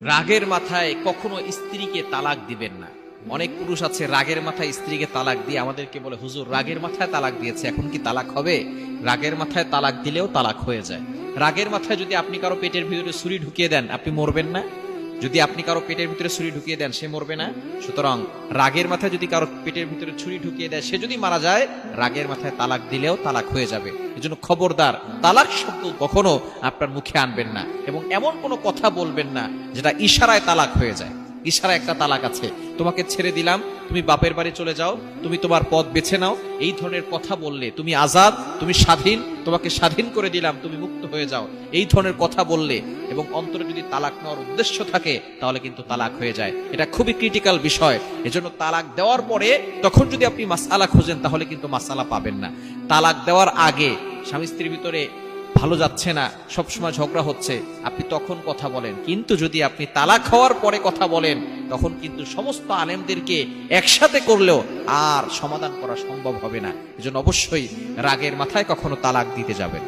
রাগের মাথায় কখনো স্ত্রীকে তালাক দিবেন না। অনেক পুরুষ আছে রাগের মাথায় স্ত্রীকে তালাক দিয়ে আমাদেরকে বলে, হুজুর রাগের মাথায় তালাক দিয়েছে, এখন কি তালাক হবে? রাগের মাথায় তালাক দিলেও তালাক হয়ে যায়। রাগের মাথায় যদি আপনি কারো পেটের ভিতরে ছুরি ঢুকিয়ে দেন, আপনি মরবেন না? যদি আপনি কারো পেটের ভিতরে ছুরি ঢুকিয়ে দেন, সে মরবে না? সুতরাং রাগের মাথায় যদি কারো পেটের ভিতরে ছুরি ঢুকিয়ে দেয়, সে যদি মারা যায়, রাগের মাথায় তালাক দিলেও তালাক হয়ে যাবে। এজন্য খবরদার, তালাক শব্দ কখনো আপনার মুখে আনবেন না, এবং এমন কোনো কথা বলবেন না যেটা ইশারায় তালাক হয়ে যায়। ইশারা একটা তালাক আছে, তোমাকে ছেড়ে দিলাম, তুমি বাপের বাড়ি চলে যাও, তুমি তোমার পথ বেছে নাও, এই ধরনের কথা বললে তুমি আজাদ, তুমি স্বাধীন, তোমাকে স্বাধীন করে দিলাম, তুমি মুক্ত হয়ে যাও, এই ধরনের কথা বললে এবং অন্তরে যদি তালাক নেওয়ার উদ্দেশ্য থাকে, তাহলে কিন্তু তালাক হয়ে যায়। এটা খুবই ক্রিটিক্যাল বিষয়। এজন্য তালাক দেওয়ার পরে তখন যদি আপনি মাসআলা খোঁজেন, তাহলে কিন্তু মাসআলা পাবেন না। তালাক দেওয়ার আগে স্বামী স্ত্রীর ভিতরে ভালো যাচ্ছে না, সবসময় ঝগড়া হচ্ছে, আপনি তখন কথা বলেন। কিন্তু যদি আপনি তালাক হওয়ার পরে কথা বলেন, তখন কিন্তু সমস্ত আলেমদেরকে একসাথে করলেও আর সমাধান করা সম্ভব হবে না। এজন্য অবশ্যই রাগের মাথায় কখনো তালাক দিতে যাবেন।